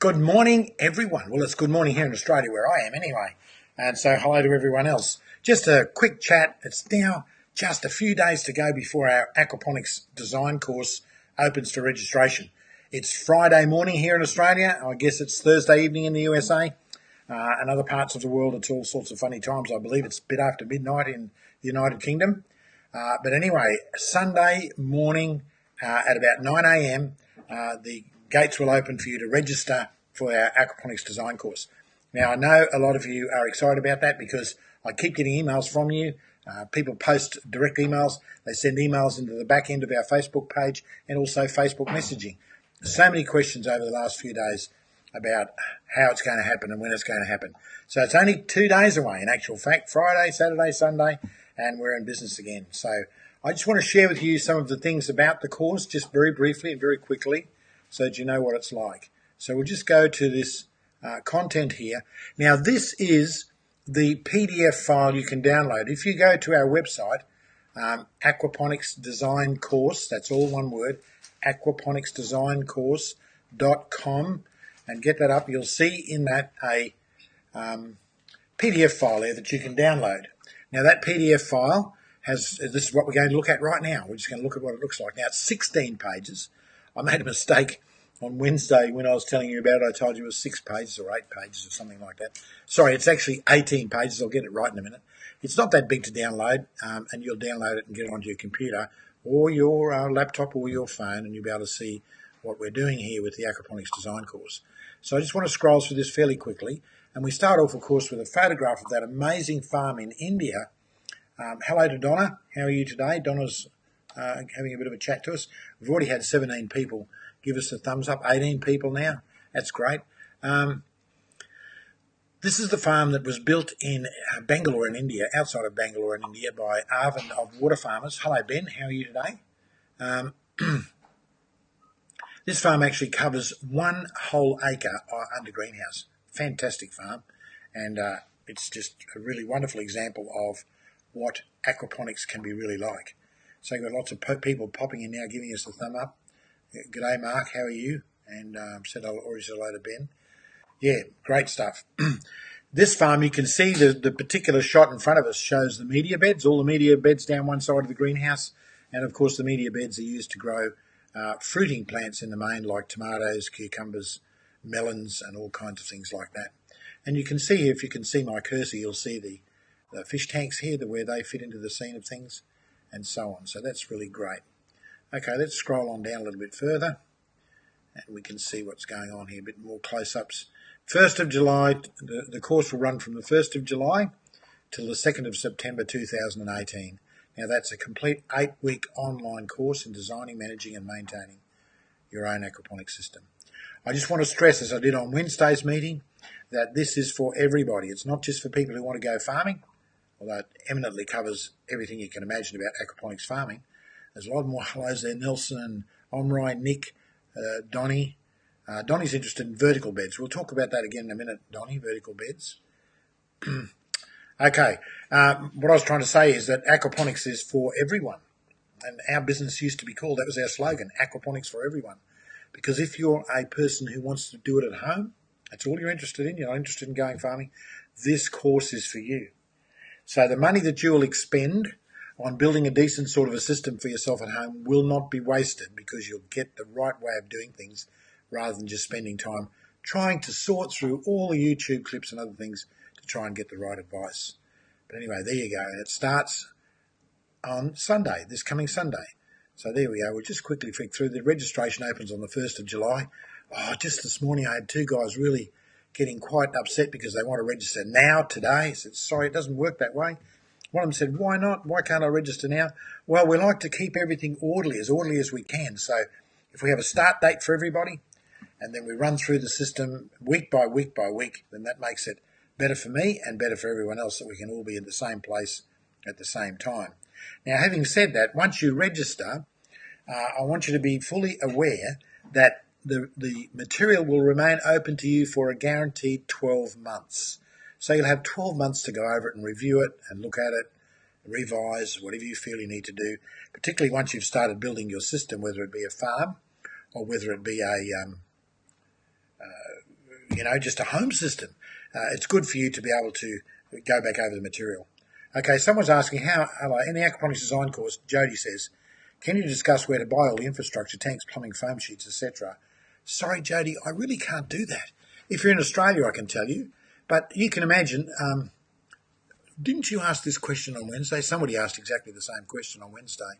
Good morning, everyone. Well, it's good morning here in Australia where I am anyway. And so hello to everyone else. Just a quick chat. It's now just a few days to go before our Aquaponics design course opens for registration. It's Friday morning here in Australia. I guess it's Thursday evening in the USA. And other parts of the world, it's all sorts of funny times. I believe it's a bit after midnight in the United Kingdom. But anyway, Sunday morning at about 9 a.m, the gates will open for you to register for our Aquaponics design course. Now, I know a lot of you are excited about that because I keep getting emails from you. People post direct emails. They send emails into the back end of our Facebook page and also Facebook messaging. So many questions over the last few days about how it's going to happen and when it's going to happen. So it's only 2 days away, in actual fact, Friday, Saturday, Sunday, and we're in business again. So I just want to share with you some of the things about the course, just very briefly and very quickly, so that you know what it's like. So we'll just go to this content here. Now, this is the PDF file you can download. If you go to our website, Aquaponics Design Course, that's all one word, aquaponicsdesigncourse.com, and get that up, you'll see in that a PDF file there that you can download. Now, that PDF file has, this is what we're going to look at right now. We're just going to look at what it looks like. Now, it's 16 pages. I made a mistake on Wednesday when I was telling you about it. I told you it was 6 pages or 8 pages or something like that. Sorry, it's actually 18 pages. I'll get it right in a minute. It's not that big to download, and you'll download it and get it onto your computer or your laptop or your phone, and you'll be able to see what we're doing here with the Aquaponics design course. So I just want to scroll through this fairly quickly, and we start off, of course, with a photograph of that amazing farm in India. Hello to Donna. How are you today? Donna's having a bit of a chat to us. We've already had 17 people give us a thumbs up, 18 people now. That's great. This is the farm that was built in Bangalore in India, outside of Bangalore in India, by Arvind of Water Farmers. Hello, Ben. How are you today? This farm actually covers 1 whole acre under greenhouse. Fantastic farm. And it's just a really wonderful example of what aquaponics can be really like. So you've got lots of people popping in now, giving us a thumb up. G'day, Mark. How are you? And said I already said hello to Ben. Yeah, great stuff. This farm, you can see the particular shot in front of us shows the media beds, all the media beds down one side of the greenhouse. And, of course, the media beds are used to grow fruiting plants in the main, like tomatoes, cucumbers, melons, and all kinds of things like that. And you can see, if you can see my cursor, you'll see the fish tanks here, where they fit into the scene of things, and so on. So that's really great. Okay, let's scroll on down a little bit further, and we can see what's going on here, a bit more close-ups. 1st of July, the course will run from the 1st of July till the 2nd of September 2018. Now, that's a complete 8-week online course in designing, managing, and maintaining your own aquaponics system. I just want to stress, as I did on Wednesday's meeting, that this is for everybody. It's not just for people who want to go farming, although it eminently covers everything you can imagine about aquaponics farming. There's a lot more hellos there. Nelson, Omri, Nick, Donnie. Donnie's interested in vertical beds. We'll talk about that again in a minute, Donnie, vertical beds. Okay, what I was trying to say is that aquaponics is for everyone. And our business used to be called, that was our slogan, Aquaponics for Everyone. Because if you're a person who wants to do it at home, that's all you're interested in, you're not interested in going farming, this course is for you. So the money that you will expend on building a decent sort of a system for yourself at home will not be wasted, because you'll get the right way of doing things rather than just spending time trying to sort through all the YouTube clips and other things to try and get the right advice. But anyway, there you go. And it starts on Sunday, this coming Sunday. So there we go. We'll just quickly flick through. The registration opens on the 1st of July. Oh, just this morning I had 2 guys really getting quite upset because they want to register now, today. I said, sorry, it doesn't work that way. One of them said, why not? Why can't I register now? Well, we like to keep everything orderly as we can. So if we have a start date for everybody, and then we run through the system week by week by week, then that makes it better for me and better for everyone else, that we can all be in the same place at the same time. Now, having said that, once you register, I want you to be fully aware that the material will remain open to you for a guaranteed 12 months. So you'll have 12 months to go over it and review it and look at it, revise, whatever you feel you need to do, particularly once you've started building your system, whether it be a farm or whether it be a just a home system. It's good for you to be able to go back over the material. Okay, someone's asking hello, in the Aquaponics Design course, Jody says, can you discuss where to buy all the infrastructure, tanks, plumbing, foam sheets, etc.? Sorry, Jody, I really can't do that. If you're in Australia, I can tell you. But you can imagine, didn't you ask this question on Wednesday? Somebody asked exactly the same question on Wednesday.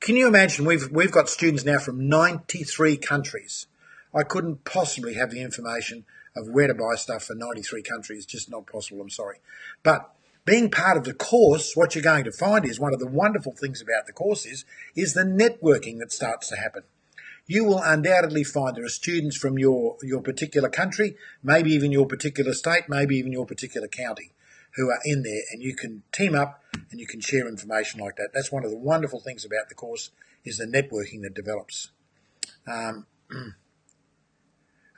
Can you imagine, we've got students now from 93 countries. I couldn't possibly have the information of where to buy stuff for 93 countries. Just not possible, I'm sorry. But being part of the course, what you're going to find is one of the wonderful things about the course is the networking that starts to happen. You will undoubtedly find there are students from your particular country, maybe even your particular state, maybe even your particular county, who are in there, and you can team up and you can share information like that. That's one of the wonderful things about the course, is the networking that develops.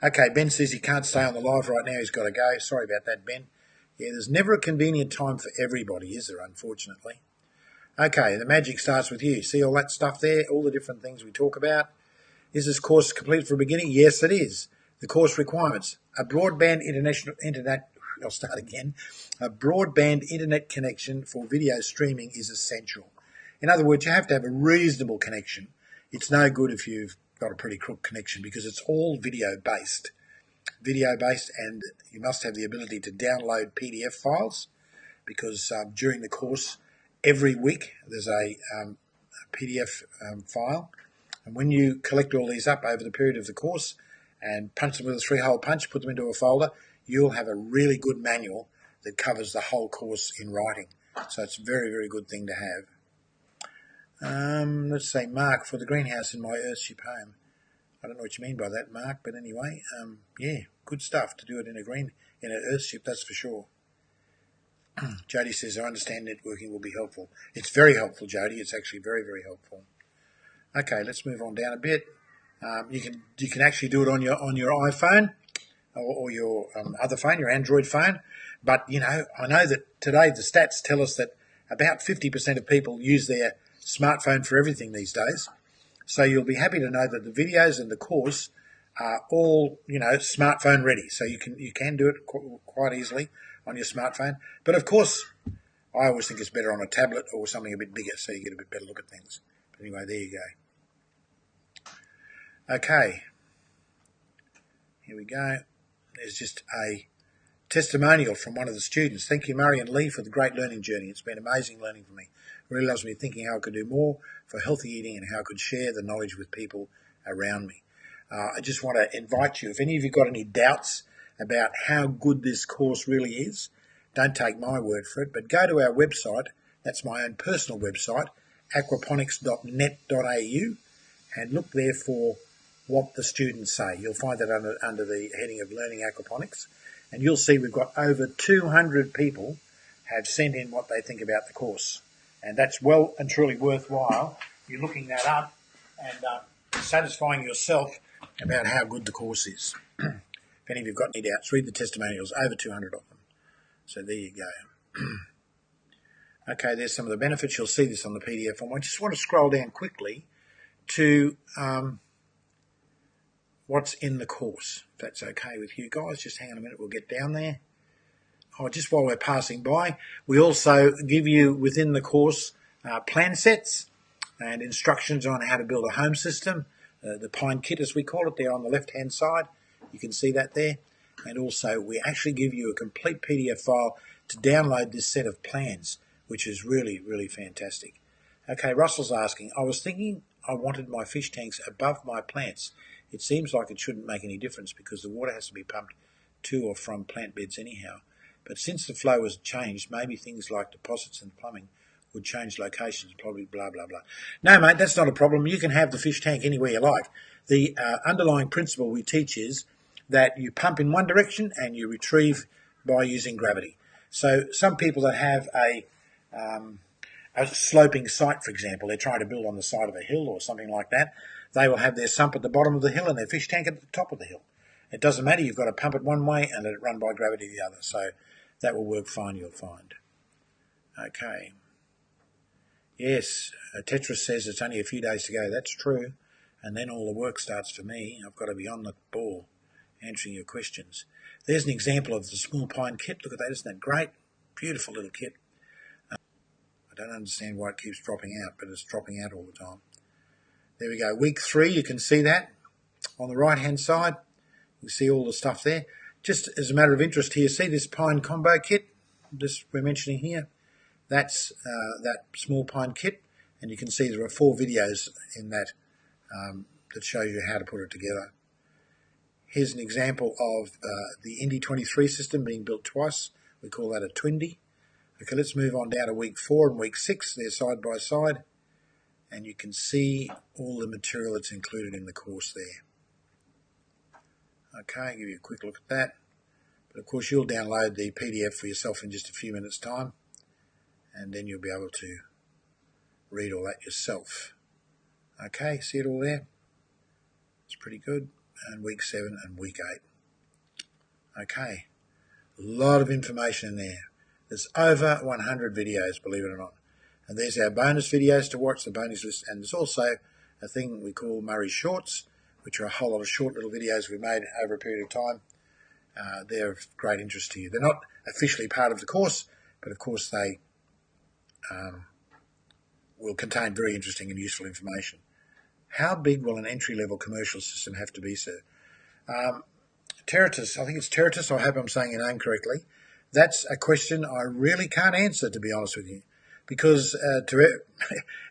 Okay, Ben says he can't stay on the live right now. He's got to go. Sorry about that, Ben. Yeah, there's never a convenient time for everybody, is there, unfortunately? Okay, the magic starts with you. See all that stuff there, all the different things we talk about? Is this course complete for a beginner? Yes, it is. The course requirements. A broadband A broadband internet connection for video streaming is essential. In other words, you have to have a reasonable connection. It's no good if you've got a pretty crook connection, because it's all video-based, and you must have the ability to download PDF files, because during the course, every week there's a PDF file, and when you collect all these up over the period of the course and punch them with a 3-hole punch, put them into a folder, you'll have a really good manual that covers the whole course in writing. So it's a very, very good thing to have. Let's say, Mark, for the greenhouse in my earthship home. I don't know what you mean by that, Mark, but anyway, yeah, good stuff to do it in an earthship, that's for sure. Jody says, I understand networking will be helpful. It's very helpful, Jody. It's actually very, very helpful. Okay, let's move on down a bit. You can actually do it on your iPhone or your other phone, your Android phone. But, I know that today the stats tell us that about 50% of people use their smartphone for everything these days. So you'll be happy to know that the videos and the course are all, smartphone ready. So you can do it quite easily on your smartphone. But of course, I always think it's better on a tablet or something a bit bigger, so you get a bit better look at things. But anyway, there you go. Okay. Here we go. There's just a testimonial from one of the students. Thank you, Murray and Lee, for the great learning journey. It's been amazing learning for me. It really loves me thinking how I could do more for healthy eating and how I could share the knowledge with people around me. I just want to invite you, if any of you got any doubts about how good this course really is, don't take my word for it, but go to our website. That's my own personal website, aquaponics.net.au, and look there for what the students say. You'll find that under the heading of Learning Aquaponics, and you'll see we've got over 200 people have sent in what they think about the course, and that's well and truly worthwhile. You're looking that up and satisfying yourself about how good the course is. If any of you have got any doubts, read the testimonials, over 200 of them. So there you go. Okay, there's some of the benefits. You'll see this on the PDF form. I just want to scroll down quickly to what's in the course, if that's okay with you guys. Just hang on a minute, we'll get down there. Oh, just while we're passing by, we also give you within the course plan sets and instructions on how to build a home system, the Pine Kit as we call it, there on the left-hand side. You can see that there. And also we actually give you a complete PDF file to download this set of plans, which is really, really fantastic. Okay, Russell's asking, I was thinking I wanted my fish tanks above my plants. It seems like it shouldn't make any difference because the water has to be pumped to or from plant beds anyhow. But since the flow has changed, maybe things like deposits and plumbing would change locations, probably blah, blah, blah. No, mate, that's not a problem. You can have the fish tank anywhere you like. The underlying principle we teach is that you pump in one direction and you retrieve by using gravity. So some people that have a sloping site, for example, they're trying to build on the side of a hill or something like that, they will have their sump at the bottom of the hill and their fish tank at the top of the hill. It doesn't matter, you've got to pump it one way and let it run by gravity the other. So that will work fine, you'll find. Okay. Yes, Tetris says it's only a few days to go. That's true. And then all the work starts for me. I've got to be on the ball. answering your questions. There's an example of the small pine kit. Look at that, isn't that great? Beautiful little kit. I don't understand why it keeps dropping out, but it's dropping out all the time. There we go. Week 3, you can see that on the right-hand side. You see all the stuff there. Just as a matter of interest here, see this pine combo kit? This we're mentioning here. That's that small pine kit, and you can see there are 4 videos in that that shows you how to put it together. Here's an example of the Indy 23 system being built twice. We call that a Twindy. Okay, let's move on down to week 4 and week 6. They're side by side, and you can see all the material that's included in the course there. Okay, give you a quick look at that. But of course you'll download the PDF for yourself in just a few minutes' time, and then you'll be able to read all that yourself. Okay, see it all there? It's pretty good. And week 7 and week 8. Okay, a lot of information in there. There's over 100 videos, believe it or not. And there's our bonus videos to watch, the bonus list, and there's also a thing we call Murray Shorts, which are a whole lot of short little videos we've made over a period of time. They're of great interest to you. They're not officially part of the course, but of course they will contain very interesting and useful information. How big will an entry-level commercial system have to be, sir? Terratus, I think it's Terratus, I hope I'm saying your name correctly. That's a question I really can't answer, to be honest with you, because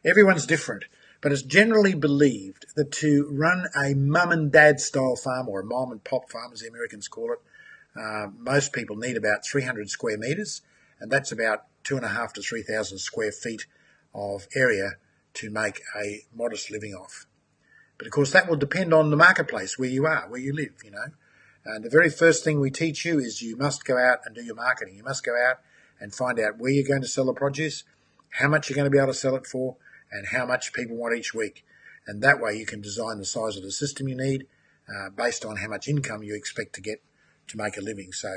everyone's different. But it's generally believed that to run a mum and dad style farm, or a mom and pop farm as the Americans call it, most people need about 300 square metres, and that's about 2,500 to 3,000 square feet of area to make a modest living off. But of course that will depend on the marketplace, where you are, where you live, you know. And the very first thing we teach you is you must go out and do your marketing. You must go out and find out where you're going to sell the produce, how much you're going to be able to sell it for, and how much people want each week. And that way you can design the size of the system you need based on how much income you expect to get to make a living. So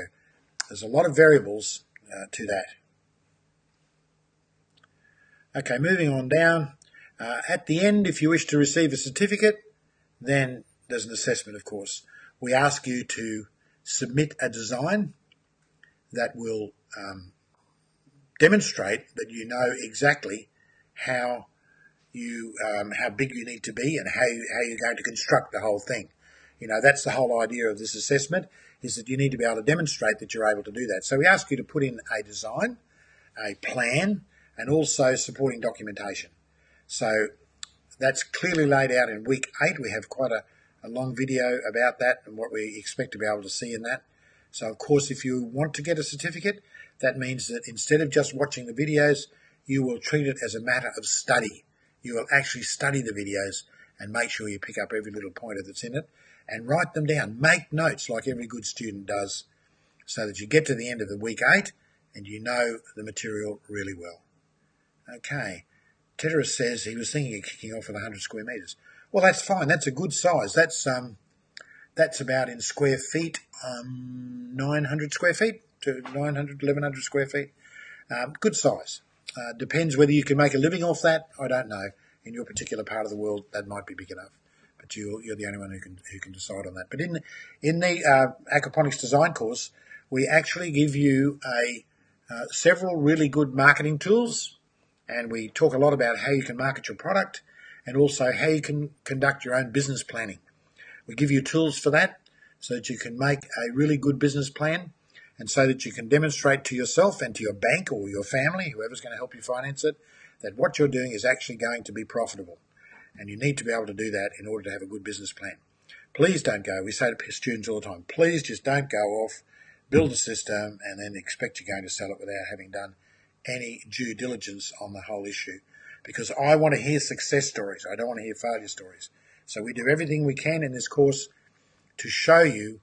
there's a lot of variables to that. Okay, moving on down. At the end, if you wish to receive a certificate, then there's an assessment, of course. We ask you to submit a design that will demonstrate that you know exactly how big you need to be and how you're going to construct the whole thing. You know, that's the whole idea of this assessment, is that you need to be able to demonstrate that you're able to do that. So we ask you to put in a design, a plan, and also supporting documentation. So that's clearly laid out in week 8. We have quite a long video about that and what we expect to be able to see in that. So of course, if you want to get a certificate, that means that instead of just watching the videos, you will treat it as a matter of study. You will actually study the videos and make sure you pick up every little pointer that's in it and write them down. Make notes like every good student does, so that you get to the end of the week 8 and you know the material really well. Okay. Teteris says he was thinking of kicking off with 100 square metres. Well, that's fine. That's a good size. That's about in square feet, 900 square feet to 900, 1,100 square feet. Good size. Depends whether you can make a living off that. I don't know. In your particular part of the world, that might be big enough. But you're the only one who can decide on that. But in the Aquaponics Design course, we actually give you several really good marketing tools. And we talk a lot about how you can market your product and also how you can conduct your own business planning. We give you tools for that so that you can make a really good business plan and so that you can demonstrate to yourself and to your bank or your family, whoever's going to help you finance it, that what you're doing is actually going to be profitable. And you need to be able to do that in order to have a good business plan. Please don't go, we say to students all the time, please just don't go off, build a system and then expect you're going to sell it without having done any due diligence on the whole issue, because I want to hear success stories. I don't want to hear failure stories. So we do everything we can in this course to show you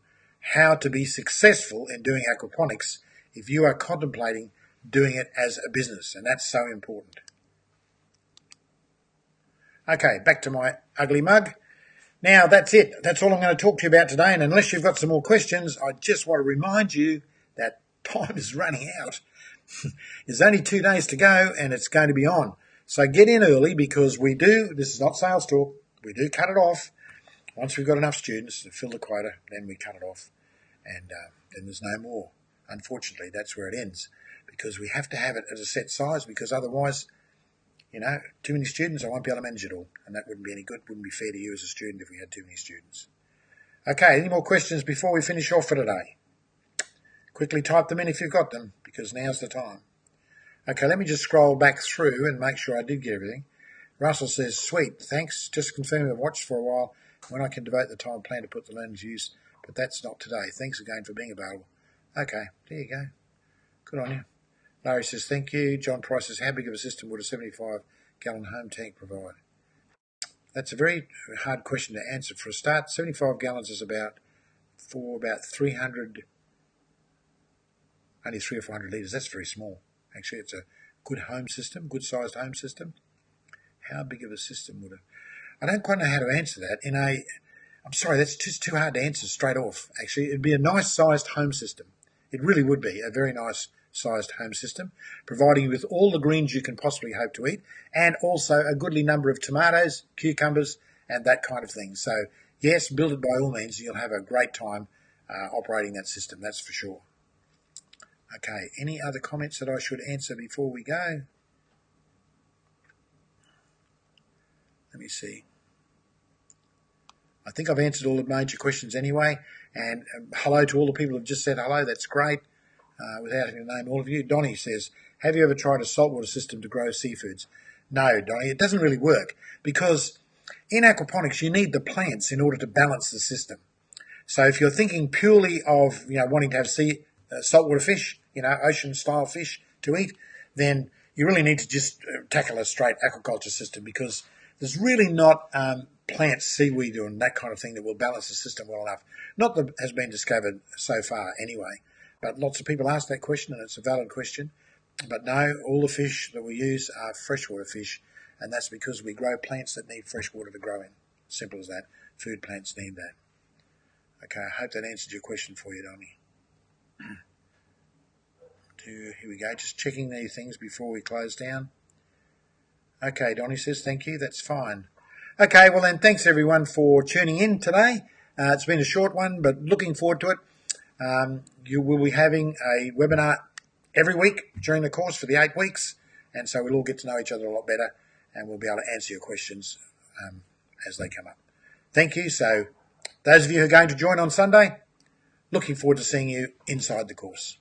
how to be successful in doing aquaponics if you are contemplating doing it as a business, and that's so important. Okay, back to my ugly mug. Now that's it. That's all I'm going to talk to you about today, and unless you've got some more questions, I just want to remind you that time is running out. There's only 2 days to go and it's going to be on. So get in early, because this is not sales talk, we do cut it off Once we've got enough students to fill the quota, then we cut it off, and then there's no more. Unfortunately, that's where it ends, because we have to have it at a set size, because otherwise, too many students, I won't be able to manage it all, and that wouldn't be any good, wouldn't be fair to you as a student if we had too many students. Okay, any more questions before we finish off for today? Quickly type them in if you've got them, because now's the time. Okay, let me just scroll back through and make sure I did get everything. Russell says, sweet, thanks. Just confirming I've watched for a while when I can devote the time and plan to put the learning to use, but that's not today. Thanks again for being available. Okay, there you go. Good on you. Larry says, thank you. John Price says, how big of a system would a 75-gallon home tank provide? That's a very hard question to answer. For a start, 75 gallons is about 300, only 300 or 400 litres. That's very small. Actually, it's a good home system, good-sized home system. How big of a system would it? I don't quite know how to answer that. I'm sorry, that's just too hard to answer straight off. Actually, it'd be a nice-sized home system. It really would be a very nice-sized home system, providing you with all the greens you can possibly hope to eat, and also a goodly number of tomatoes, cucumbers, and that kind of thing. So, yes, build it by all means. You'll have a great time operating that system, that's for sure. Okay, any other comments that I should answer before we go? Let me see. I think I've answered all the major questions anyway. And hello to all the people who have just said hello. That's great. Without having to name all of you. Donnie says, have you ever tried a saltwater system to grow seafoods? No, Donnie, it doesn't really work, because in aquaponics you need the plants in order to balance the system. So if you're thinking purely of wanting to have saltwater fish, ocean-style fish to eat, then you really need to just tackle a straight aquaculture system, because there's really not plants, seaweed, and that kind of thing that will balance the system well enough. Not that has been discovered so far anyway, but lots of people ask that question, and it's a valid question. But no, all the fish that we use are freshwater fish, and that's because we grow plants that need fresh water to grow in. Simple as that. Food plants need that. Okay, I hope that answered your question for you, Donnie. Here we go, just checking these things before we close down. Okay, Donnie says, thank you, that's fine. Okay, well then, thanks everyone for tuning in today. It's been a short one, but looking forward to it. You will be having a webinar every week during the course for the 8 weeks, and so we'll all get to know each other a lot better, and we'll be able to answer your questions as they come up. Thank you. So those of you who are going to join on Sunday, looking forward to seeing you inside the course.